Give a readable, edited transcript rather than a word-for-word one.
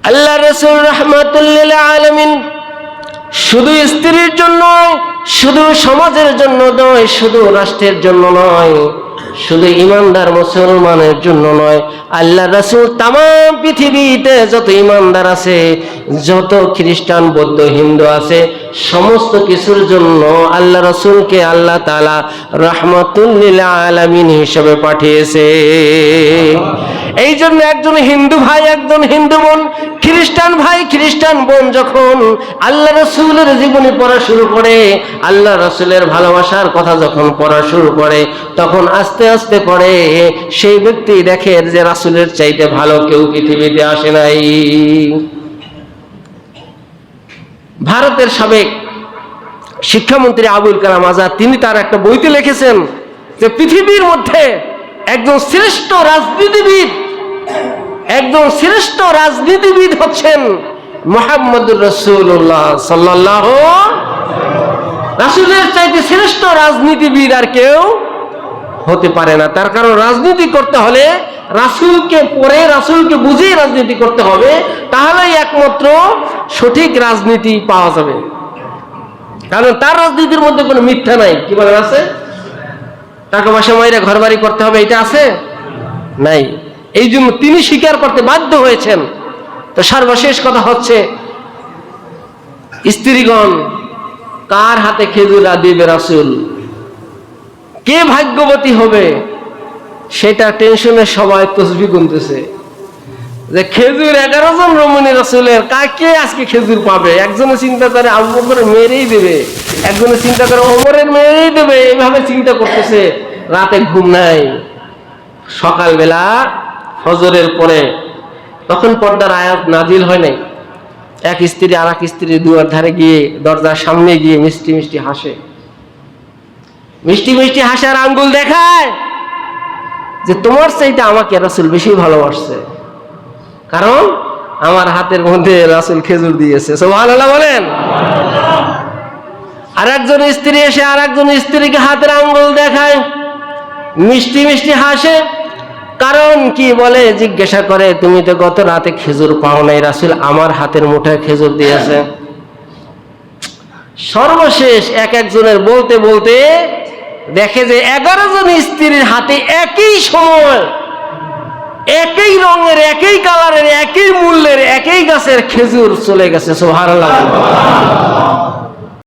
আল্লাহ রাসূল রাহমাতুল লিল আলামিন শুধু স্ত্রীর জন্য নয়, শুধু সমাজের জন্য নয়, শুধু রাষ্ট্রের জন্য নয়, শুধু ইমানদার মুসলমানের জন্য নয়, আল্লাহ রাসূল তাম পৃথিবীতে যত ইমানদার আছে, যত খ্রিস্টান বৌদ্ধ হিন্দু আছে, সমস্ত কিছুর জন্য আল্লাহ রাসূলকে আল্লাহ তাআলা রাহমাতুল লিল আলামিন হিসেবে পাঠিয়েছে। এই জন্য একজন হিন্দু ভাই, একজন হিন্দু বোন, খ্রিস্টান ভাই, খ্রিস্টান বোন যখন আল্লাহ রাসূলের জীবনী পড়া শুরু করে, আল্লাহ রাসূলের ভালোবাসার কথা যখন পড়া শুরু করে, তখন আস্তে আস্তে করে সেই ব্যক্তি দেখে যে রাসূলের চাইতে ভালো কেউ পৃথিবীতে আসে নাই। ভারতের সাবেক শিক্ষামন্ত্রী আবুল কালাম আজাদ তিনি তার একটা বইতে লিখেছেন যে পৃথিবীর মধ্যে একজন শ্রেষ্ঠ রাজনীতিবিদ, একজন শ্রেষ্ঠ রাজনীতিবিদ হচ্ছেন মুহাম্মদুর রাসূলুল্লাহ সাল্লাল্লাহু রাসূলের চাইতে শ্রেষ্ঠ রাজনীতিবিদ আর কেউ হতে পারে না। তার কারণ রাজনীতি করতে হলে রাসূলকে পড়ে, রাসূলকে বুঝে রাজনীতি করতে হবে, তাহলেই একমাত্র সঠিক রাজনীতি পাওয়া যাবে। কারণ তার রাজনীতির মধ্যে কোনো মিথ্যা নাই। কি বলেন আছে? টাকা পয়সা মাইরা ঘর বাড়ি করতে হবে, এটা আছে? নাই। এই জন্য তিনি স্বীকার করতে বাধ্য হয়েছেন। তো সর্বশেষ কথা হচ্ছে, স্ত্রীগণ কার হাতে খেজুর দিবে রাসূল, কে ভাগ্যবতী হবে, সেটা টেনশনে সবাই তসবিহ গুনতেছে যে খেজুর 11 জন রমণী রাসূলের, কাকে আজকে খেজুর পাবে। একজনে চিন্তা করে আবু বকরের মেরেই দেবে, একজনে চিন্তা করে ওমরের মেরেই দেবে, এইভাবে চিন্তা করতেছে, রাতে ঘুম নাই। সকালবেলা ফজরের পরে তখন পর্দার আয়াত নাজিল হয় নাই। এক স্ত্রী আর এক স্ত্রীর দুয়ার ধারে গিয়ে, দরজার সামনে গিয়ে মিষ্টি মিষ্টি হাসে, মিষ্টি মিষ্টি হাসার আঙ্গুল দেখায় যে তোমার চাইতে আমাকে রাসূল বেশি ভালোবাসছে, কারণ আমার হাতের মধ্যে রাসূল খেজুর দিয়েছে। সুবহানাল্লাহ বলেন। আর একজন স্ত্রী এসে আর একজন স্ত্রীকে হাতের আঙ্গুল দেখায়, মিষ্টি মিষ্টি হাসে, কারণ কি বলে, জিজ্ঞাসা করে তুমি তো গত রাতে খেজুর পাও নাই, রাসূল আমার হাতের মুঠায় খেজুর দিয়েছে। সর্বশেষ এক একজনের বলতে বলতে দেখে যে 11 জন স্ত্রীর হাতে একই সময়, একই রঙের, একই কালারের, একই মূল্যের, একই গাছের খেজুর চলে গেছে। সুবহানাল্লাহ।